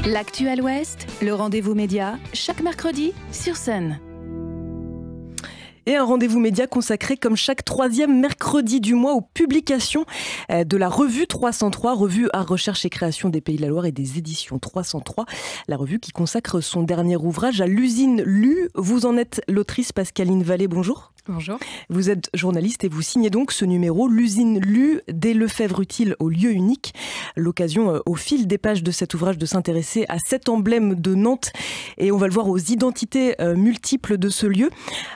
L'Actuel Ouest, le rendez-vous média, chaque mercredi sur Sun. Et un rendez-vous média consacré comme chaque troisième mercredi du mois aux publications de la revue 303, revue Art, Recherche et Création des Pays de la Loire et des éditions 303. La revue qui consacre son dernier ouvrage à l'usine Lu. Vous en êtes l'autrice Pascaline Vallée, bonjour. Bonjour. Vous êtes journaliste et vous signez donc ce numéro, l'usine Lu, des Lefebvre utiles au lieu unique. L'occasion au fil des pages de cet ouvrage de s'intéresser à cet emblème de Nantes et on va le voir aux identités multiples de ce lieu.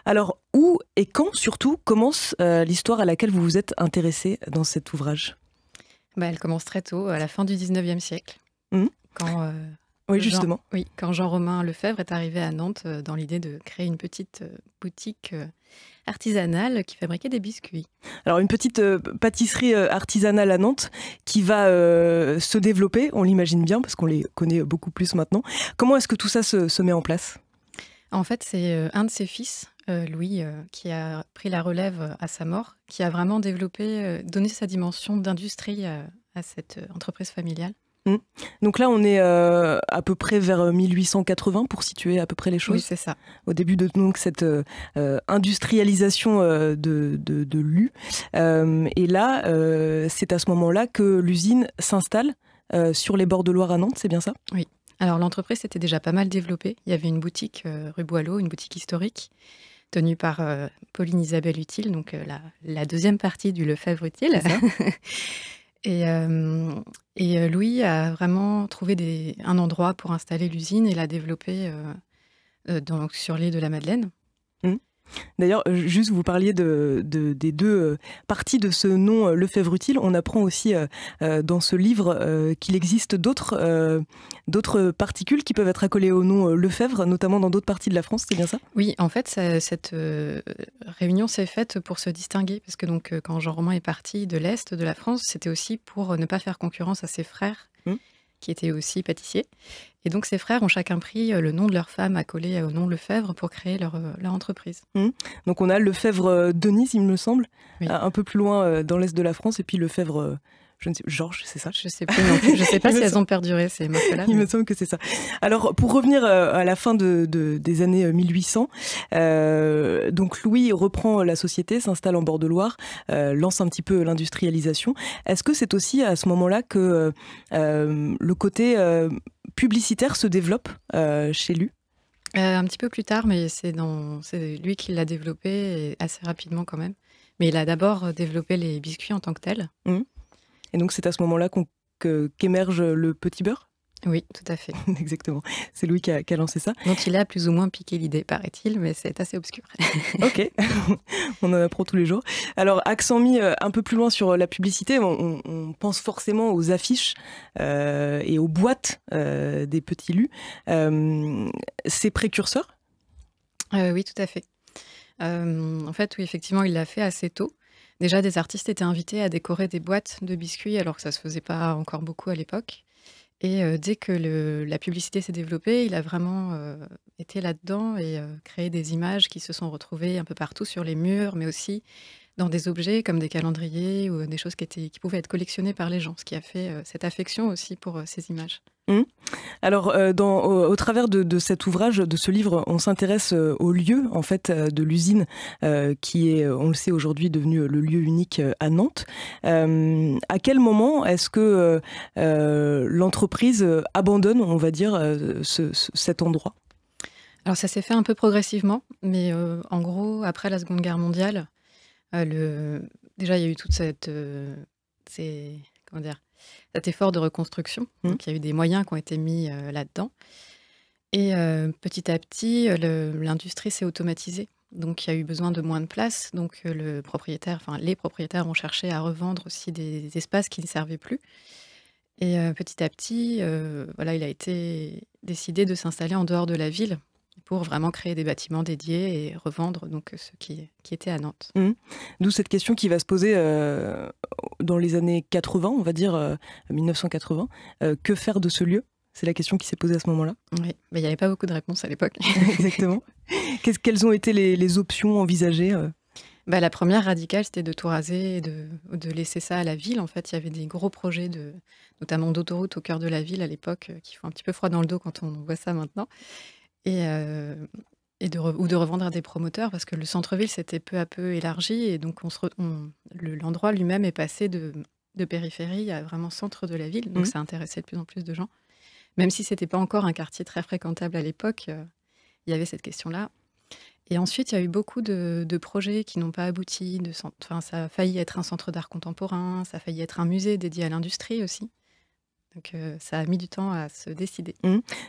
Alors où et quand surtout commence l'histoire à laquelle vous vous êtes intéressé dans cet ouvrage ? Elle commence très tôt, à la fin du 19e siècle. Quand, oui, justement. Quand Jean-Romain Lefebvre est arrivé à Nantes dans l'idée de créer une petite boutique artisanale qui fabriquait des biscuits. Alors une petite pâtisserie artisanale à Nantes qui va se développer, on l'imagine bien parce qu'on les connaît beaucoup plus maintenant. Comment est-ce que tout ça se met en place ? En fait, c'est un de ses fils, Louis, qui a pris la relève à sa mort, qui a vraiment développé, donné sa dimension d'industrie à cette entreprise familiale. Donc là, on est à peu près vers 1880 pour situer à peu près les choses. Oui, c'est ça. Au début de donc, cette industrialisation de Lu. Et là, c'est à ce moment-là que l'usine s'installe sur les bords de Loire à Nantes, c'est bien ça ? Oui. Alors l'entreprise s'était déjà pas mal développée. Il y avait une boutique rue Boileau, une boutique historique, tenue par Pauline Isabelle Utile, donc la deuxième partie du Lefebvre Utile. Et Louis a vraiment trouvé un endroit pour installer l'usine et l'a développée sur l'île de la Madeleine. D'ailleurs, juste vous parliez des deux parties de ce nom Lefebvre Utile. On apprend aussi dans ce livre qu'il existe d'autres particules qui peuvent être accolées au nom Lefebvre, notamment dans d'autres parties de la France, c'est bien ça ? Oui, en fait, cette réunion s'est faite pour se distinguer, parce que donc, quand Jean-Romain est parti de l'Est de la France, c'était aussi pour ne pas faire concurrence à ses frères, qui étaient aussi pâtissiers. Et donc, ces frères ont chacun pris le nom de leur femme accolé au nom Lefebvre pour créer leur entreprise. Donc, on a Lefebvre Denise, il me semble, oui. Un peu plus loin dans l'Est de la France, et puis Lefebvre... Georges, c'est ça ? Je sais plus non plus. Je sais pas si elles ont perduré ces marques-là. Il me semble que c'est ça. Alors, pour revenir à la fin des années 1800, donc Louis reprend la société, s'installe en bord de Loire, lance un petit peu l'industrialisation. Est-ce que c'est aussi à ce moment-là que le côté publicitaire se développe chez Lu ? Un petit peu plus tard, mais c'est lui qui l'a développé et assez rapidement quand même. Mais il a d'abord développé les biscuits en tant que tels. Et donc, c'est à ce moment-là qu'émerge le petit beurre ? Oui, tout à fait. Exactement. C'est Louis qui a lancé ça. Dont il a plus ou moins piqué l'idée, paraît-il, mais c'est assez obscur. Ok, on en apprend tous les jours. Alors, accent mis un peu plus loin sur la publicité, on pense forcément aux affiches et aux boîtes des petits Lus. C'est précurseur ? Oui, tout à fait. En fait, oui, effectivement, il l'a fait assez tôt. Déjà, des artistes étaient invités à décorer des boîtes de biscuits, alors que ça ne se faisait pas encore beaucoup à l'époque. Et dès que la publicité s'est développée, il a vraiment été là-dedans et créé des images qui se sont retrouvées un peu partout sur les murs, mais aussi dans des objets comme des calendriers ou des choses qui pouvaient être collectionnées par les gens, ce qui a fait cette affection aussi pour ces images. Alors, au travers de cet ouvrage, de ce livre, on s'intéresse au lieu en fait de l'usine qui est, on le sait aujourd'hui, devenu le lieu unique à Nantes. À quel moment est-ce que l'entreprise abandonne, on va dire, cet endroit ? Alors, ça s'est fait un peu progressivement, mais en gros, après la Seconde Guerre mondiale, déjà, il y a eu toute cet effort de reconstruction. Donc, il y a eu des moyens qui ont été mis là-dedans. Et petit à petit, l'industrie s'est automatisée. Donc, il y a eu besoin de moins de place. Donc, les propriétaires ont cherché à revendre aussi des espaces qui ne servaient plus. Et petit à petit, il a été décidé de s'installer en dehors de la ville pour vraiment créer des bâtiments dédiés et revendre donc ceux qui étaient à Nantes. D'où cette question qui va se poser dans les années 80, on va dire 1980. Que faire de ce lieu ? C'est la question qui s'est posée à ce moment-là. Oui, mais il n'y avait pas beaucoup de réponses à l'époque. Exactement. Quelles ont été les options envisagées La première radicale, c'était de tout raser et de laisser ça à la ville. En fait, il y avait des gros projets, notamment d'autoroute au cœur de la ville à l'époque, qui font un petit peu froid dans le dos quand on voit ça maintenant. Et, ou de revendre à des promoteurs, parce que le centre-ville s'était peu à peu élargi. Et donc, l'endroit lui-même est passé de périphérie à vraiment centre de la ville. Donc, ça intéressait de plus en plus de gens. Même si ce n'était pas encore un quartier très fréquentable à l'époque, il y avait cette question-là. Et ensuite, il y a eu beaucoup de projets qui n'ont pas abouti. Ça a failli être un centre d'art contemporain, ça a failli être un musée dédié à l'industrie aussi. Donc ça a mis du temps à se décider.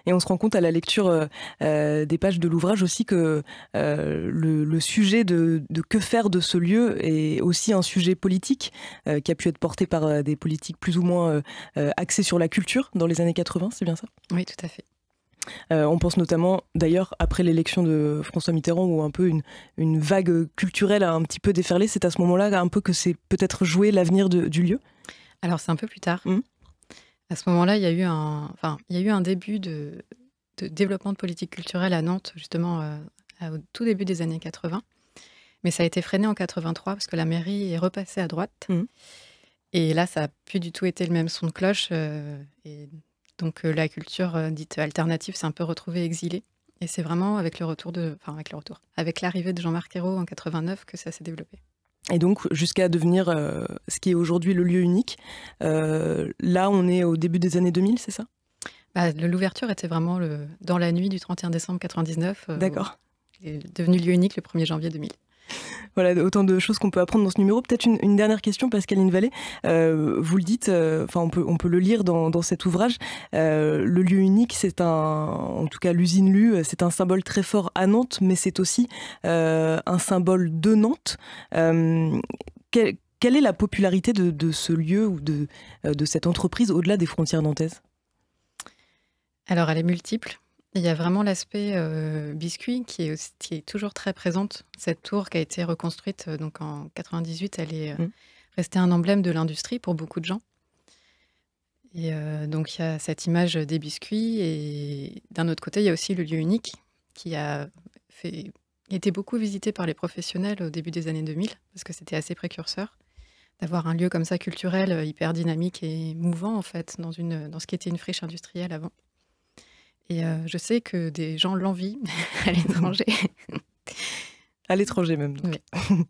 Et on se rend compte à la lecture des pages de l'ouvrage aussi que le sujet de que faire de ce lieu est aussi un sujet politique qui a pu être porté par des politiques plus ou moins axées sur la culture dans les années 80, c'est bien ça ? Oui, tout à fait. On pense notamment, d'ailleurs, après l'élection de François Mitterrand, où un peu une vague culturelle a un petit peu déferlé. C'est à ce moment-là un peu que c'est peut-être joué l'avenir du lieu ? Alors, c'est un peu plus tard. À ce moment-là, il y a eu un début de développement de politique culturelle à Nantes, justement, au tout début des années 80. Mais ça a été freiné en 83, parce que la mairie est repassée à droite. Et là, ça n'a plus du tout été le même son de cloche. Donc la culture dite alternative s'est un peu retrouvée exilée. Et c'est vraiment avec l'arrivée de Jean-Marc Ayrault en 89 que ça s'est développé. Et donc jusqu'à devenir ce qui est aujourd'hui le lieu unique. Là, on est au début des années 2000, c'est ça ? L'ouverture était vraiment dans la nuit du 31 décembre 99. D'accord. Il est devenu lieu unique le 1er janvier 2000. Voilà, autant de choses qu'on peut apprendre dans ce numéro. Peut-être une dernière question, Pascaline Vallée. Vous le dites, on peut le lire dans cet ouvrage. Le lieu unique, en tout cas l'usine Lu, c'est un symbole très fort à Nantes, mais c'est aussi un symbole de Nantes. Quelle est la popularité de ce lieu ou de cette entreprise au-delà des frontières nantaises ? Alors, elle est multiple. Il y a vraiment l'aspect biscuit qui est toujours très présente. Cette tour qui a été reconstruite donc en 98, elle est restée un emblème de l'industrie pour beaucoup de gens. Et donc il y a cette image des biscuits, et d'un autre côté, il y a aussi le lieu unique qui a été beaucoup visité par les professionnels au début des années 2000, parce que c'était assez précurseur d'avoir un lieu comme ça culturel, hyper dynamique et mouvant en fait, dans ce qui était une friche industrielle avant. Et je sais que des gens l'envient à l'étranger. À l'étranger même. Donc. Oui.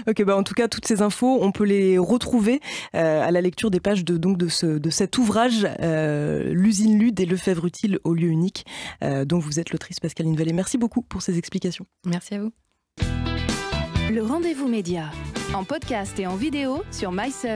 Ok, en tout cas, toutes ces infos, on peut les retrouver à la lecture des pages de cet ouvrage, L'usine Lu des Lefebvre-Utile au lieu unique, dont vous êtes l'autrice Pascaline Vallée. Merci beaucoup pour ces explications. Merci à vous. Le rendez-vous média, en podcast et en vidéo sur MySub.